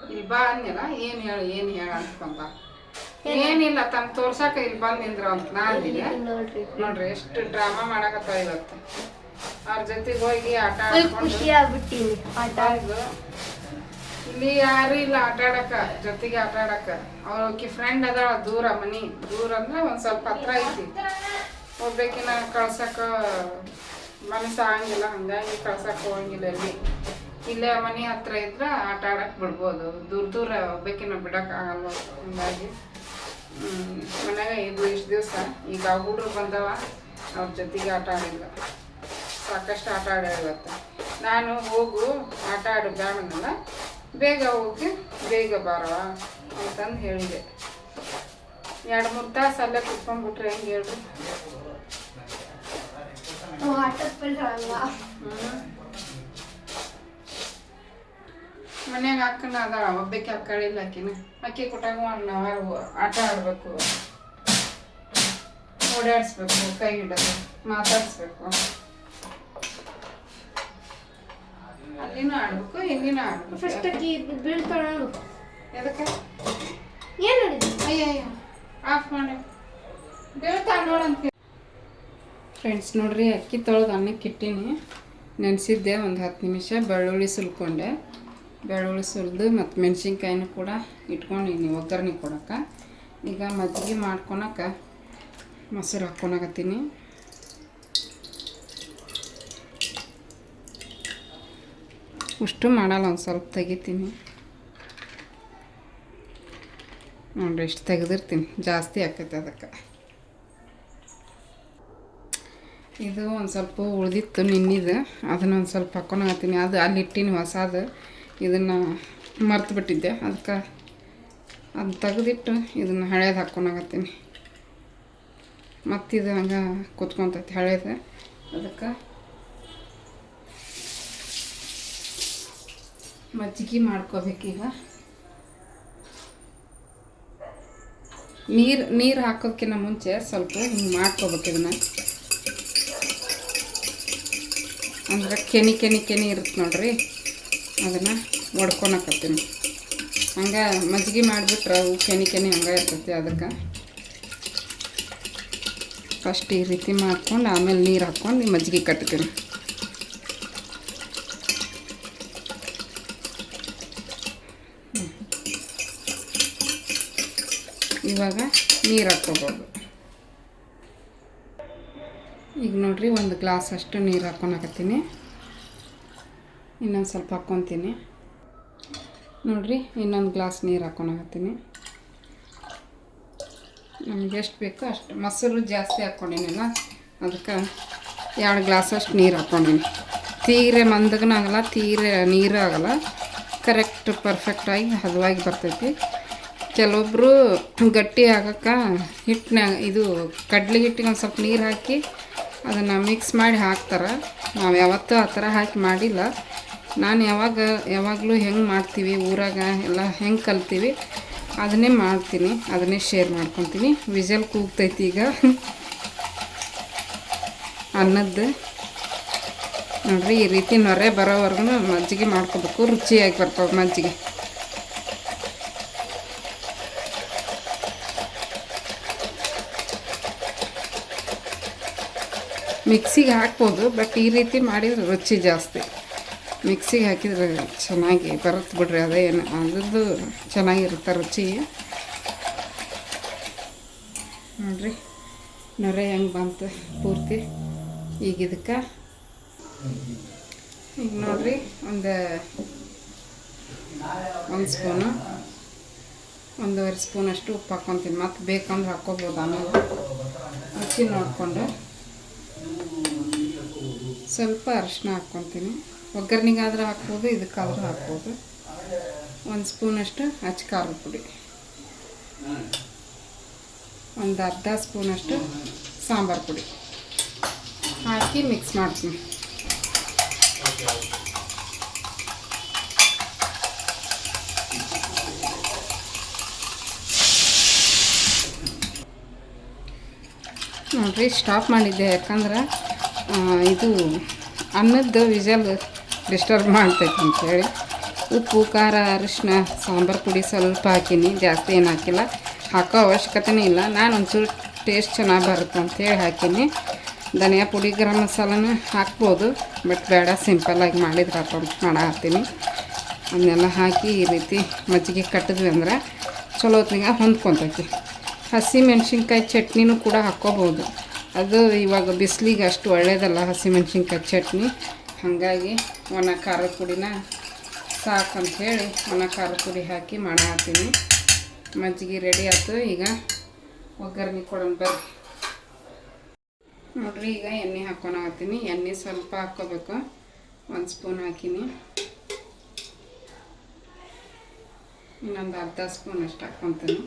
ಇಲ್ಲಿ ಬಾ ಅಂದಿಲ್ಲ. ಏನು ಹೇಳ ಅಂತಕೊಂಡ ಏನಿಲ್ಲ, ತಮ್ಮ ತೋರ್ಸಾಕ ಇಲ್ಲಿ ಬಂದು ನಿಂದ್ರ ಅಂತ ನಾ ಅಂದಿದ್ದೆ. ನೋಡ್ರಿ ಎಷ್ಟು ಡ್ರಾಮಾ ಮಾಡಾಕತ್ತಾವ ಇವತ್ತು. ಅವ್ರ ಜೊತೆಗೆ ಹೋಗಿ ಆಟ ಆಡ್ಕೊಂಡು ಇಲ್ಲಿ ಯಾರು ಇಲ್ಲ ಆಟ ಆಡಕ, ಜೊತೆಗೆ ಆಟ ಆಡಕ. ಅವ್ರಕಿ ಫ್ರೆಂಡ್ ಅದಾಳ, ದೂರ ಮನಿ, ದೂರ ಅಂದ್ರೆ ಒಂದು ಸ್ವಲ್ಪ ಹತ್ರ ಐತಿ. ಹೋಗ್ಬೇಕಿನ ಕಳ್ಸಕ ಮನಸ್ಸು ಆಗಂಗಿಲ್ಲ, ಹಂಗಾಗಿ ಕಳ್ಸಕ್ಕೆ ಹೋಗಂಗಿಲ್ಲ. ಇಲ್ಲೇ ಮನೆ ಹತ್ರ ಇದ್ರೆ ಆಟ ಆಡಕ್ಕೆ ಬಿಡ್ಬೋದು. ದೂರ ಹೋಗ್ಬೇಕಿನ ಬಿಡಕ್ಕೆ ಆಗಲ್ಲ. ಹಂಗಾಗಿ ಮನ್ಯಾಗ ಇಷ್ಟು ದಿವಸ. ಈಗ ಹುಡುಗರು ಬಂದವ, ಅವ್ರ ಜೊತೆಗೆ ಆಟ ಆಡಿಲ್ಲ, ಸಾಕಷ್ಟು ಆಟ ಆಡಿವತ್ತು. ನಾನು ಹೋಗು ಆಟ ಆಡು ಬೇಡನಲ್ಲ, ಬೇಗ ಹೋಗಿ ಬೇಗ ಬಾರವ ಅಂತಂದು ಹೇಳಿದೆ. 2-3 ತಾಸು ಅಲ್ಲೇ ಕುತ್ಕೊಂಡ್ಬಿಟ್ರೆ ಹೆಂಗೆ ಹೇಳ್ರಿ? ಮನ್ಯಾಗ ಅಕ್ಕನ ಅದಾಳ, ಒಬ್ಬಕ್ಕೆ ಅಕ್ಕಳಿಲ್ಲ. ಅಕ್ಕಿ ಕೊಟ್ಟಾಗ 1 ಅವರ್ ಆಟ ಆಡಬೇಕು, ಓಡಾಡಿಸ್ಬೇಕು, ಕೈ ಹಿಡೋದು, ಮಾತಾಡಿಸ್ಬೇಕು. ಅಲ್ಲಿನೂ ಆಡ್ಬೇಕು, ಇಲ್ಲಿನೂ ಆಡ್ಬೇಕು. ಫಸ್ಟ್ ಅಕ್ಕಿ ಬೀಳ್ತಾಳ. ಎದಕ್ಕೆ ಏನು ನೋಡಿದ್ವಿ? ಅಯ್ಯ ಆಫ್ ಮಾಡಿ ಬೀಳ್ತಾಳ ನೋಡಂತ. ಫ್ರೆಂಡ್ಸ್ ನೋಡ್ರಿ, ಅಕ್ಕಿ ತೊಳೆದು ಅನ್ನಕ್ಕೆ ಇಟ್ಟೀನಿ. ನೆನೆಸಿದ್ದೆ ಒಂದು 10 ನಿಮಿಷ. ಬೆಳ್ಳುಳ್ಳಿ ಸುಲ್ಕೊಂಡೆ, ಬೆಳ್ಳುಳ್ಳಿ ಸುಲಿದು ಮತ್ತು ಮೆಣಸಿನ್ಕಾಯಿನೂ ಕೂಡ ಇಟ್ಕೊಂಡಿನಿ ಒಗ್ಗರಣೆ ಕೊಡೋಕೆ. ಈಗ ಮಜ್ಜಿಗೆ ಮಾಡ್ಕೊಳಕ್ಕೆ ಮೊಸರು ಹಾಕ್ಕೊಳಕತ್ತೀನಿ. ಅಷ್ಟು ಮಾಡಲ್ಲ, ಒಂದು ಸ್ವಲ್ಪ ತೆಗಿತೀನಿ. ನೋಡ್ರಿ, ಇಷ್ಟು ತೆಗೆದಿರ್ತೀನಿ, ಜಾಸ್ತಿ ಆಕೈತೆ ಅದಕ್ಕೆ. ಇದು ಒಂದು ಸ್ವಲ್ಪ ಉಳಿದಿತ್ತು ನಿನ್ನಿದು, ಅದನ್ನು ಒಂದು ಸ್ವಲ್ಪ ಹಾಕ್ಕೊಳತ್ತೀನಿ. ಅದು ಅಲ್ಲಿ ಇಟ್ಟಿನಿ ಹೊಸದು, ಇದನ್ನು ಮರ್ತು ಬಿಟ್ಟಿದ್ದೆ, ಅದಕ್ಕೆ ಅದನ್ನ ತೆಗೆದಿಟ್ಟು ಇದನ್ನು ಹಳೇದು ಹಾಕ್ಕೊಳತ್ತೀನಿ. ಮತ್ತಿದು ಹಂಗೆ ಕುತ್ಕೊತೈತಿ ಹಳೇದು. ಅದಕ್ಕೆ ಮಜ್ಜಿಗೆ ಮಾಡ್ಕೋಬೇಕೀಗ. ನೀರು ಹಾಕೋದಕ್ಕಿಂತ ಮುಂಚೆ ಸ್ವಲ್ಪ ಹಿಂಗೆ ಮಾಡ್ಕೋಬೇಕು ಇದನ್ನು. ಅಂದ್ರೆ ಕೆನಿ ಇರುತ್ತೆ ನೋಡ್ರಿ, ಅದನ್ನು ಒಡ್ಕೊಳಕತ್ತೀನಿ. ಹಂಗೆ ಮಜ್ಜಿಗೆ ಮಾಡಿಬಿಟ್ರೆ ಅವು ಕೆನಿ ಹಂಗೆ ಇರ್ತೈತಿ. ಅದಕ್ಕೆ ಫಸ್ಟ್ ಈ ರೀತಿ ಮಾಡ್ಕೊಂಡು ಆಮೇಲೆ ನೀರು ಹಾಕ್ಕೊಂಡು ಮಜ್ಜಿಗೆ ಕಟ್ತೀನಿ. ಇವಾಗ ನೀರು ಹಾಕ್ಕೋಬೋದು. ಈಗ ನೋಡ್ರಿ ಒಂದು ಗ್ಲಾಸ್ ಅಷ್ಟು ನೀರು ಹಾಕ್ಕೊಳಕತ್ತೀನಿ. ಇನ್ನೊಂದು ಸ್ವಲ್ಪ ಹಾಕ್ಕೊತೀನಿ ನೋಡ್ರಿ. ಇನ್ನೊಂದು ಗ್ಲಾಸ್ ನೀರು ಹಾಕ್ಕೊಳಕತ್ತೀನಿ. ನಮ್ಗೆ ಎಷ್ಟು ಬೇಕೋ ಅಷ್ಟು. ಮೊಸರು ಜಾಸ್ತಿ ಹಾಕ್ಕೊಂಡಿನಿಲ್ಲ, ಅದಕ್ಕೆ 2 ಗ್ಲಾಸ್ ಅಷ್ಟು ನೀರು ಹಾಕ್ಕೊಂಡಿನಿ. ತೀರೆ ಮಂದಗನೂ ಆಗಲ್ಲ, ತೀರೆ ನೀರು ಆಗಲ್ಲ, ಕರೆಕ್ಟ್ ಪರ್ಫೆಕ್ಟಾಗಿ ಹದವಾಗಿ ಬರ್ತೈತಿ. ಕೆಲವೊಬ್ಬರು ಗಟ್ಟಿ ಆಗಕ್ಕೆ ಹಿಟ್ಟಿನಾಗ ಇದು ಕಡ್ಲೆ ಹಿಟ್ಟಿಗೆ ಒಂದು ಸ್ವಲ್ಪ ನೀರು ಹಾಕಿ ಅದನ್ನು ಮಿಕ್ಸ್ ಮಾಡಿ ಹಾಕ್ತಾರೆ. ನಾವು ಯಾವತ್ತೂ ಆ ಥರ ಹಾಕಿ ಮಾಡಿಲ್ಲ. ನಾನು ಯಾವಾಗಲೂ ಹೆಂಗೆ ಮಾಡ್ತೀವಿ ಊರಾಗ ಎಲ್ಲ ಹೆಂಗೆ ಕಲ್ತೀವಿ ಅದನ್ನೇ ಮಾಡ್ತೀನಿ, ಅದನ್ನೇ ಶೇರ್ ಮಾಡ್ಕೊತೀನಿ. ವಿಜಲ್ ಕೂಗ್ತೈತಿ ಈಗ ಅನ್ನದ್ದು. ನೋಡಿರಿ ಈ ರೀತಿ ನೊರೆ ಬರೋವರೆಗೂ ಮಜ್ಜಿಗೆ ಮಾಡ್ಕೋಬೇಕು, ರುಚಿಯಾಗಿ ಬರ್ತವೆ ಮಜ್ಜಿಗೆ. ಮಿಕ್ಸಿಗೆ ಹಾಕ್ಬೋದು, ಬಟ್ ಈ ರೀತಿ ಮಾಡಿದ್ರೆ ರುಚಿ ಜಾಸ್ತಿ. ಮಿಕ್ಸಿಗೆ ಹಾಕಿದ್ರೆ ಚೆನ್ನಾಗಿ ಬರುತ್ತೆ ಬಿಡ್ರಿ, ಅದೇನು ಅದ್ರದ್ದು ಚೆನ್ನಾಗಿರುತ್ತೆ ರುಚಿ. ನೋಡಿರಿ ನೊರೆ ಹೆಂಗೆ ಬಂತು ಪೂರ್ತಿ. ಈಗ ಇದಕ್ಕೆ ಈಗ ನೋಡಿರಿ ಒಂದು ಸ್ಪೂನು 1.5 ಸ್ಪೂನಷ್ಟು ಉಪ್ಪು ಹಾಕ್ಕೊತೀನಿ. ಮತ್ತು ಬೇಕಂದ್ರೆ ಹಾಕ್ಕೋಬೋದು, ಆಮೇಲೆ ರುಚಿ ನೋಡಿಕೊಂಡು. ಸ್ವಲ್ಪ ಅರಿಶಿನ ಹಾಕ್ಕೊತೀನಿ. ಒಗ್ಗರಣೆಗಾದ್ರೆ ಹಾಕ್ಬೋದು, ಇದಕ್ಕಾದ್ರೂ ಹಾಕ್ಬೋದು. 1 ಸ್ಪೂನಷ್ಟು ಅಚ್ಚ ಖಾರದ ಪುಡಿ, ಒಂದು ಅರ್ಧ ಸ್ಪೂನಷ್ಟು ಸಾಂಬಾರು ಪುಡಿ ಹಾಕಿ ಮಿಕ್ಸ್ ಮಾಡ್ತೀನಿ. ನೋಡಿರಿ ಸ್ಟಾಪ್ ಮಾಡಿದ್ದೆ, ಯಾಕಂದ್ರೆ ಇದು ಅನ್ನದ ವಿಜಲ್ ಡಿಸ್ಟರ್ಬ್ ಮಾಡ್ತೈತೆ ಅಂಥೇಳಿ. ಉಪ್ಪು ಖಾರ ಅರಿಶಿನ ಸಾಂಬಾರು ಪುಡಿ ಸ್ವಲ್ಪ ಹಾಕೀನಿ, ಜಾಸ್ತಿ ಏನು ಹಾಕಿಲ್ಲ. ಹಾಕೋ ಅವಶ್ಯಕತೆನೇ ಇಲ್ಲ, ನಾನು ಒಂಚೂರು ಟೇಸ್ಟ್ ಚೆನ್ನಾಗಿ ಬರುತ್ತೆ ಅಂಥೇಳಿ ಹಾಕೀನಿ. ಧನಿಯಾ ಪುಡಿ ಗರಂ ಮಸಾಲನೂ ಹಾಕ್ಬೋದು, ಬಟ್ ಬೇಡ, ಸಿಂಪಲ್ಲಾಗಿ ಮಾಡಿದ್ರೆ ಹಾಕೊಂಡು ಮಾಡತ್ತೀನಿ. ಅದನ್ನೆಲ್ಲ ಹಾಕಿ ಈ ರೀತಿ ಮಜ್ಜಿಗೆ ಕಟ್ಟಿದ್ವಿ ಅಂದ್ರೆ ಚಲೋ ಹೊತ್ತಿಗೆ ಹೊಂದ್ಕೊತೈತಿ. ಹಸಿ ಮೆಣಸಿನ್ಕಾಯಿ ಚಟ್ನಿನೂ ಕೂಡ ಹಾಕ್ಕೋಬೋದು. ಅದು ಇವಾಗ ಬಿಸಿಲಿಗೆ ಅಷ್ಟು ಒಳ್ಳೆಯದಲ್ಲ ಹಸಿಮೆಣ್ಸಿನ್ಕಾಯಿ ಚಟ್ನಿ. ಹಾಗಾಗಿ ಒಣ ಖಾರದ ಪುಡಿನ ಸಾಕಂಥೇಳಿ ಒಣ ಖಾರದ ಪುಡಿ ಹಾಕಿ ಮಾಡತ್ತೀನಿ. ಮಜ್ಜಿಗೆ ರೆಡಿ ಆಯ್ತು. ಈಗ ಒಗ್ಗರಣೆ ಕೊಡೋಣ ಬರ್ರಿ. ನೋಡಿರಿ ಈಗ ಎಣ್ಣೆ ಹಾಕ್ಕೊಳತ್ತೀನಿ. ಎಣ್ಣೆ ಸ್ವಲ್ಪ ಹಾಕ್ಕೋಬೇಕು, 1 ಸ್ಪೂನ್ ಹಾಕೀನಿ. ಇನ್ನೊಂದು ಅರ್ಧ ಸ್ಪೂನ್ ಅಷ್ಟು ಹಾಕ್ಕೊತೀನಿ.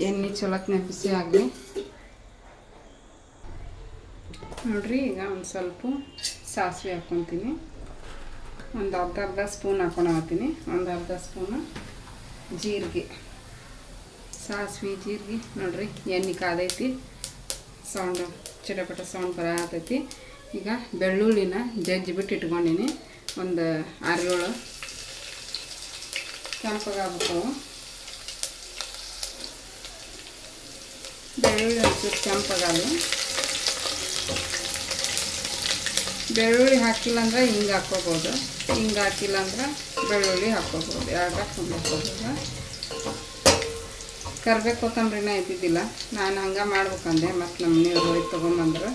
ಎಣ್ಣೆ ಚಲೋತ್ನೆ ಬಿಸಿ ಆಗಲಿ. ನೋಡಿರಿ ಈಗ ಒಂದು ಸ್ವಲ್ಪ ಸಾಸಿವೆ ಹಾಕ್ಕೊತೀನಿ. ಒಂದು ಅರ್ಧ ಸ್ಪೂನ್ ಹಾಕ್ಕೊಳತ್ತೀನಿ. ಒಂದು ಅರ್ಧ ಸ್ಪೂನು ಜೀರಿಗೆ, ಸಾಸಿವೆ ಜೀರಿಗೆ. ನೋಡಿರಿ ಎಣ್ಣೆ ಕಾದೈತಿ, ಸೌಂಡು ಚಿಟಪಟ ಸೌಂಡ್ ಬರತೈತಿ. ಈಗ ಬೆಳ್ಳುಳ್ಳಿನ ಜಜ್ಜಿ ಬಿಟ್ಟು ಇಟ್ಕೊಂಡಿನಿ. ಒಂದು 6-7 ಕೆಂಪಗಾಗ್ಬೇಕು. ಬೆಳ್ಳುಳ್ಳಿ ಒಂಚೂರು ಕೆಂಪಗಾಗಲಿ. ಬೆಳ್ಳುಳ್ಳಿ ಹಾಕಿಲ್ಲ ಅಂದ್ರೆ ಹಿಂಗೆ ಹಾಕ್ಕೋಬೋದು, ಹಿಂಗೆ ಹಾಕಿಲ್ಲ ಅಂದ್ರೆ ಬೆಳ್ಳುಳ್ಳಿ ಹಾಕ್ಕೋಬೋದು, 2 ಹಾಕ್ಕೊಂಡು ಹಾಕ್ಕೋಬೋದು. ಕರಿಬೇವು ಕೊತ್ತಂಬರಿನ ಇದ್ದಿದ್ದಿಲ್ಲ, ನಾನು ಹಂಗೆ ಮಾಡ್ಬೇಕಂದೆ. ಮತ್ತು ನಮ್ಮ ನೀವು ಹೋಗಿ ತೊಗೊಂಬಂದ್ರೆ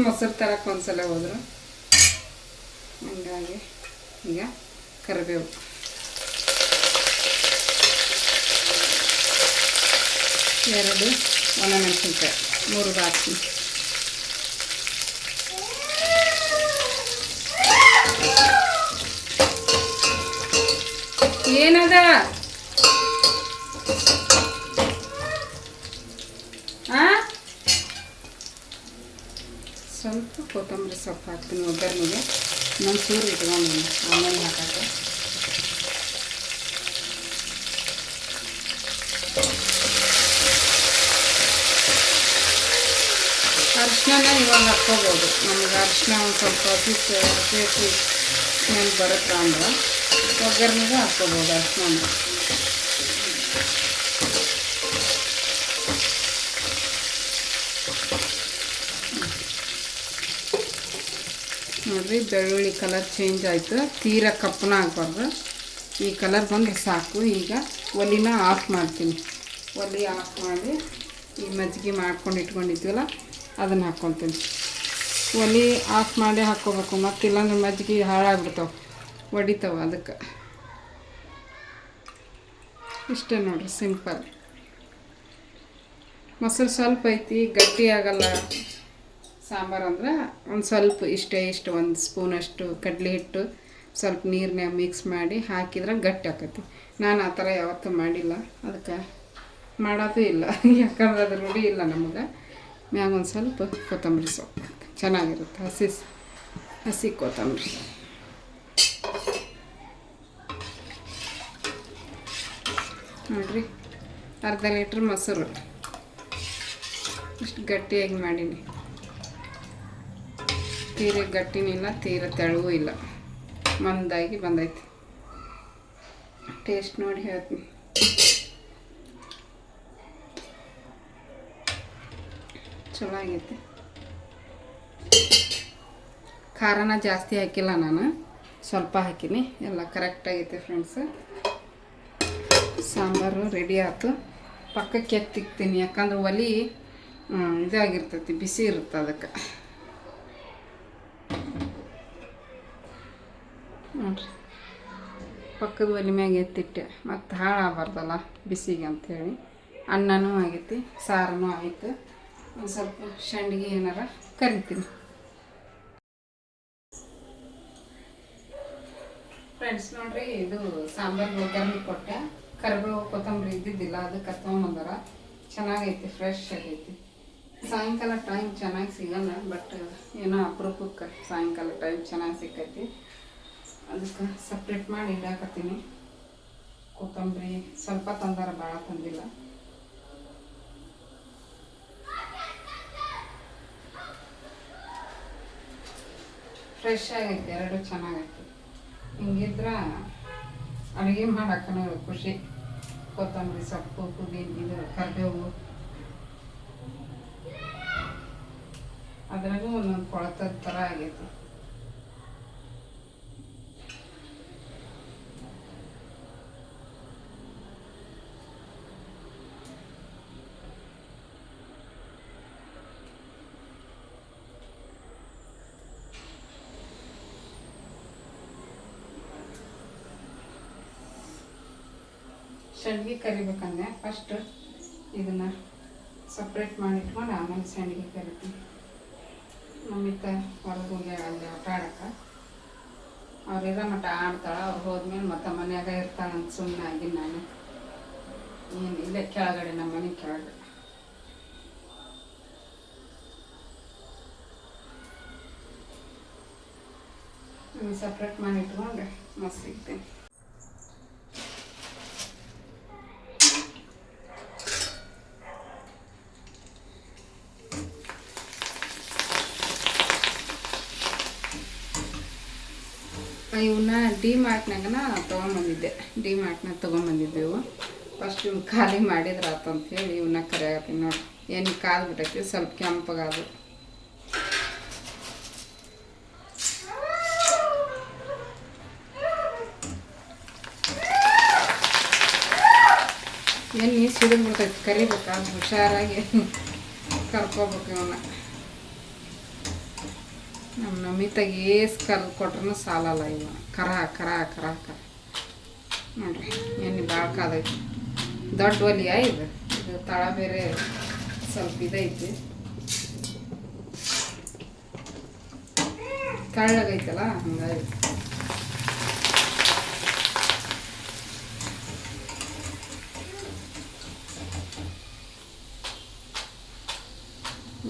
ಮೊಸರು ತರಕ್ಕೆ ಒಂದ್ಸಲ ಹೋದ್ರು, ಹಂಗಾಗಿ ಈಗ ಕರಿಬೇವು, ಎರಡು ಒಣಮೆಣಸಿನ್ಕಾಯಿ 3 ಹಾಕ್ತೀನಿ. ಏನದ ಸ್ವಲ್ಪ ಕೊತ್ತಂಬರಿ ಸೊಪ್ಪು ಹಾಕ್ತೀನಿ ಒಗ್ಗರಣೆಗೆ. ಇನ್ನೊಂದು ಚೂರು ಇಟ್ಕೊಂಡು ಆಮೇಲೆ ಹಾಕಕ್ಕೆ. ಅರಿಶಿನ ಇವಾಗ ಹಾಕ್ಕೋಬೋದು. ನಮಗೆ ಅರಿಶಿನ ಒಂದು ಸ್ವಲ್ಪ ಹಸಿ ಸ್ಮೆಲ್ ಬರುತ್ತೆ ಅಂದ್ರೆ ಒಗ್ಗರಣೆಗೆ ಹಾಕ್ಕೋಬೋದು ಅರಿಶಿನ. ನೋಡಿರಿ ಬೆಳ್ಳುಳ್ಳಿ ಕಲರ್ ಚೇಂಜ್ ಆಯಿತು. ತೀರಾ ಕಪ್ಪನ ಆಗಬಾರ್ದು, ಈ ಕಲರ್ ಬಂದರೆ ಸಾಕು. ಈಗ ಒಲಿನ ಆಫ್ ಮಾಡ್ತೀನಿ. ಒಲಿ ಆಫ್ ಮಾಡಿ ಈ ಮಜ್ಜಿಗೆ ಮಾಡ್ಕೊಂಡು ಇಟ್ಕೊಂಡಿದ್ವಲ್ಲ ಅದನ್ನು ಹಾಕ್ಕೊತೀನಿ. ಒಲಿ ಆಫ್ ಮಾಡಿ ಹಾಕ್ಕೋಬೇಕು, ಮತ್ತಿಲ್ಲಾಂದ್ರೆ ಮಜ್ಜಿಗೆ ಹಾಳಾಗ್ಬಿಡ್ತಾವೆ, ಒಡಿತಾವೆ. ಅದಕ್ಕೆ ಇಷ್ಟೇ ನೋಡಿರಿ, ಸಿಂಪಲ್. ಮೊಸರು ಸ್ವಲ್ಪ ಐತಿ, ಗಟ್ಟಿ ಆಗಲ್ಲ ಸಾಂಬಾರು ಅಂದ್ರೆ ಒಂದು ಸ್ವಲ್ಪ ಇಷ್ಟು ಒಂದು ಸ್ಪೂನಷ್ಟು ಕಡಲೆ ಹಿಟ್ಟು ಸ್ವಲ್ಪ ನೀರನ್ಯಾಗ ಮಿಕ್ಸ್ ಮಾಡಿ ಹಾಕಿದ್ರೆ ಗಟ್ಟಿ ಆಕತಿ. ನಾನು ಆ ಥರ ಯಾವತ್ತೂ ಮಾಡಿಲ್ಲ, ಅದಕ್ಕೆ ಮಾಡೋದು ಇಲ್ಲ. ಯಾಕಂದ್ರೆ ಅದು ರೂಢಿ ಇಲ್ಲ ನಮಗೆ. ಮ್ಯಾಗ ಒಂದು ಸ್ವಲ್ಪ ಕೊತ್ತಂಬರಿ ಸೊಪ್ಪು ಚೆನ್ನಾಗಿರುತ್ತೆ, ಹಸಿ ಕೊತ್ತಂಬರಿ. ನೋಡಿರಿ, ಅರ್ಧ ಲೀಟ್ರ್ ಮೊಸರು ಇಷ್ಟು ಗಟ್ಟಿಯಾಗಿ ಮಾಡೀನಿ. ತೀರ ಗಟ್ಟಿನಿಲ್ಲ, ತೀರ ತೆಳುವೂ ಇಲ್ಲ, ಮಂದಾಗಿ ಬಂದೈತಿ. ಟೇಸ್ಟ್ ನೋಡಿ ಹೇಳ್ತೀನಿ. ಚಲೋ ಆಗೈತಿ. ಖಾರನ ಜಾಸ್ತಿ ಹಾಕಿಲ್ಲ ನಾನು, ಸ್ವಲ್ಪ ಹಾಕಿನಿ. ಎಲ್ಲ ಕರೆಕ್ಟಾಗೈತೆ ಫ್ರೆಂಡ್ಸ್. ಸಾಂಬಾರು ರೆಡಿ ಆಯ್ತು. ಪಕ್ಕಕ್ಕೆ ಎತ್ತಿಕ್ತೀನಿ, ಯಾಕಂದ್ರೆ ಒಲಿ ಇದಾಗಿರ್ತೈತಿ, ಬಿಸಿ ಇರುತ್ತೆ. ಅದಕ್ಕೆ ನೋಡಿರಿ, ಪಕ್ಕದ ಒಲೆ ಮ್ಯಾಗ ಎತ್ತಿಟ್ಟೆ, ಮತ್ತು ಹಾಳಾಗಬಾರ್ದಲ್ಲ ಬಿಸಿಗೆ ಅಂಥೇಳಿ. ಅನ್ನನೂ ಆಗೈತಿ, ಸಾರನೂ ಆಯಿತು. ಒಂದು ಸ್ವಲ್ಪ ಸಂಡಿಗೆ ಏನಾರ ಕರಿತೀನಿ. ಫ್ರೆಂಡ್ಸ್ ನೋಡ್ರಿ, ಇದು ಸಾಂಬಾರು ಒಗ್ಗರಣೆ ಕೊಟ್ಟೆ. ಕರಿಬೇವು ಕೊತ್ತಂಬರಿ ಇದ್ದಿದ್ದಿಲ್ಲ, ಅದಕ್ಕೆ ತೊಗೊಂಬಂದಾರ. ಚೆನ್ನಾಗೈತಿ, ಫ್ರೆಶ್ ಆಗೈತಿ. ಸಾಯಂಕಾಲ ಟೈಮ್ ಚೆನ್ನಾಗಿ ಸಿಗಲ್ಲ, ಬಟ್ ಏನೋ ಅಪರೂಪಕ್ಕೆ ಸಾಯಂಕಾಲ ಟೈಮ್ ಚೆನ್ನಾಗಿ ಸಿಕ್ಕೈತಿ. ಅದಕ್ಕೆ ಸಪ್ರೇಟ್ ಮಾಡಿ ಇಡಾಕತ್ತೀನಿ. ಕೊತ್ತಂಬರಿ ಸ್ವಲ್ಪ ತಂದಾರ, ಭಾಳ ತಂದಿಲ್ಲ. ಫ್ರೆಶ್ ಆಗೈತಿ, ಎರಡು ಚೆನ್ನಾಗೈತಿ. ಹಿಂಗಿದ್ರೆ ಅಡುಗೆ ಮಾಡಕ್ಕೂ ಖುಷಿ. ಕೊತ್ತಂಬರಿ ಸೊಪ್ಪು, ಇದು ಕರಿಬೇವು, ಅದ್ರಾಗೂ ಒಂದೊಂದು ಕೊಳತದ ಥರ ಆಗೈತಿ. ಸಂಡಿಗೆ ಕರಿಬೇಕಂದ್ರೆ ಫಸ್ಟ್ ಇದನ್ನು ಸಪ್ರೇಟ್ ಮಾಡಿ ಇಟ್ಕೊಂಡು ಆಮೇಲೆ ಸಂಡಿಗೆ ಕರಿತೀನಿ. ನಮ್ಮಿತ್ತ ಹೊರಗೆ ಹೋಗಿ ಅಲ್ಲಿ ಆಟ ಆಡಕ್ಕೆ, ಅವ್ರಿರೋ ಮಟ್ಟ ಆಡ್ತಾಳೆ. ಅವ್ರು ಹೋದ್ಮೇಲೆ ಮತ್ತೆ ಮನ್ಯಾಗ ಇರ್ತಾಳಂತ ಸುಮ್ಮನೆ ಆಗಿ ನಾನು ಏನು ಇಲ್ಲೇ ಕೆಳಗಡೆ, ನಮ್ಮ ಮನೆ ಕೆಳಗಡೆ. ಸಪ್ರೇಟ್ ಮಾಡಿ ಇಟ್ಕೊಂಡ್ರೆ ಮಸ್ತ್ ಸಿಗ್ತೀನಿ. ಇವನ್ನ ಡಿಮಾರ್ಟ್ನಾಗನ ತೊಗೊಂಬಂದಿದ್ದೆ. ಡಿಮಾರ್ಟ್ನಾಗ ತೊಗೊಂಬಂದಿದ್ದೆವು. ಫಸ್ಟ್ ಇವ್ನ ಖಾಲಿ ಮಾಡಿದ್ರೆ ಆತಂತೇಳಿ ಇವನ್ನ ಕರಿಯಾಗತ್ತೀನಿ. ನೋಡಿ, ಏನು ಕಾದ್ಬಿಟ್ಟೈತಿ, ಸ್ವಲ್ಪ ಕೆಂಪಗಾದು. ಎಣ್ಣೆ ಸಿಡಿದ್ಬಿಡ್ತೈತಿ, ಕರಿಬೇಕಾದ್ರೆ ಹುಷಾರಾಗಿ ಕರ್ಕೋಬೇಕು ಇವನ್ನ. ನಮ್ಮ ನಮಿತಾಗ ಏಸ್ ಕರ್ದು ಕೊಟ್ರೂ ಸಾಲಲ್ಲ. ಇವ ಕರ ಕರ ಕರ ಕರ ನೋಡ್ರಿ, ಎಣ್ಣೆ ಭಾಳ ಕಾದೈತಿ. ದೊಡ್ಡ ಒಲಿಯ ಇದು ತಳ ಬೇರೆ ಸ್ವಲ್ಪ ಇದೈತಿ, ಕಳ್ಳಗೈತಲ್ಲ ಹಂಗಾಗಿ.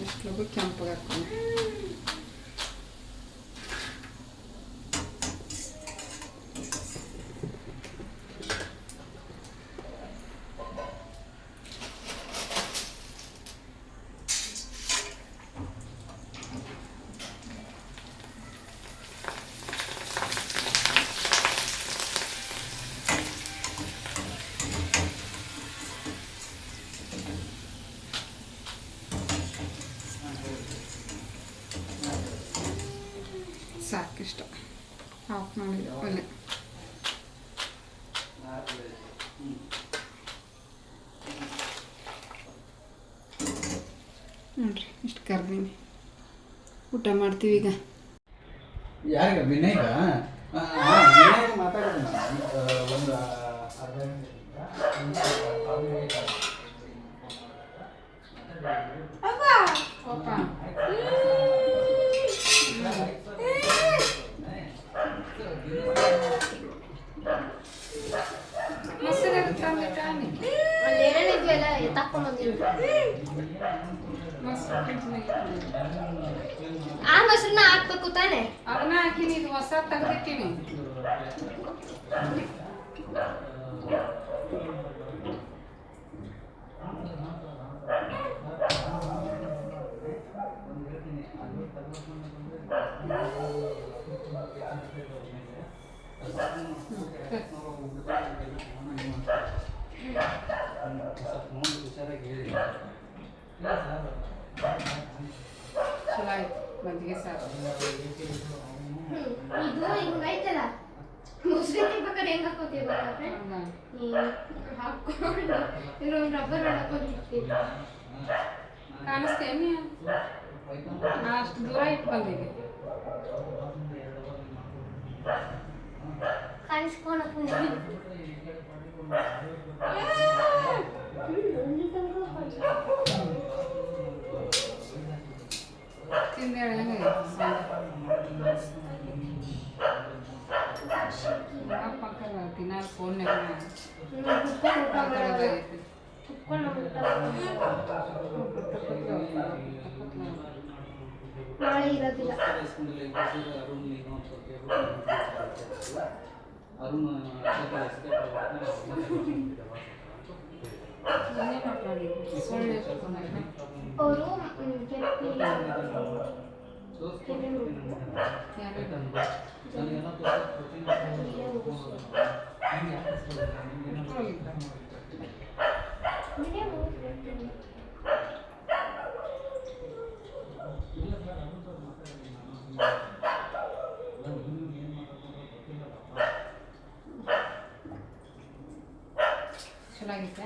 ಎಷ್ಟು ಕೆಂಪಗೆ ಹಾಕೊಂಡು ಸಾಕಿಷ್ಟ ಆಫ್ ಮಾಡಿದೆ ಒಲೆ ನೋಡ್ರಿ ಇಷ್ಟು ಕರ್ದೀನಿ ಊಟ ಮಾಡ್ತೀವಿ ಈಗ ಯಾರಿಗೆ ವಿನಯ್ಗ ವಿನಯ್ಗ ಮಾತಾಡಿದೆ ನಾನು ಒಂದು ಅರ್ಧ ಪಾಪ ಮೊಸರು ತಂದಿಟ್ಟ ಅಲ್ಲಿ ಏನೇನಿದ್ವೆಲ್ಲ ತಕೊಂಬಂದಿದ್ರು ಮೊಸರು ಆ ಮೊಸರನ್ನ ಹಾಕ್ಬೇಕು ತಾನೆ ಅದನ್ನ ಹಾಕಿನಿ ಇದು ಹೊಸ ತೆಗ್ದಿಟ್ಟಿನಿ ಚಲೋ ಆಯ್ತು ಮಜ್ಜಿಗೆ ಸಾರು ಇದು ಹಿಂಗೈತಲ್ಲ ಮೊಸರು ತಿನ್ಬೇಕಾದ್ರೆ ಹೆಂಗ್ ಹಾಕೋತೀವಿ ಬೇಕಾದ್ರೆ ಹಾಕೊಂಡು ಇಲ್ಲೊಂದು ರಬ್ಬರ್ ಹಾಕೊಂಡಿರ್ತೀವಿ ಕಾಣಿಸ್ತೇನೆ ಅಷ್ಟು ದೂರ ಇಟ್ಟು ಬಂದಿದೆ ಕಾಣಿಸ್ಕೊಳಕ್ ತಿಂದೇಳೆ ಪಕ್ಕದ ದಿನ ಫೋನ್ಯಾಗ ನಾಳೆ ಇರೋದಿಲ್ಲ ಅವರು ಚೆನ್ನಾಗಿತ್ತೆ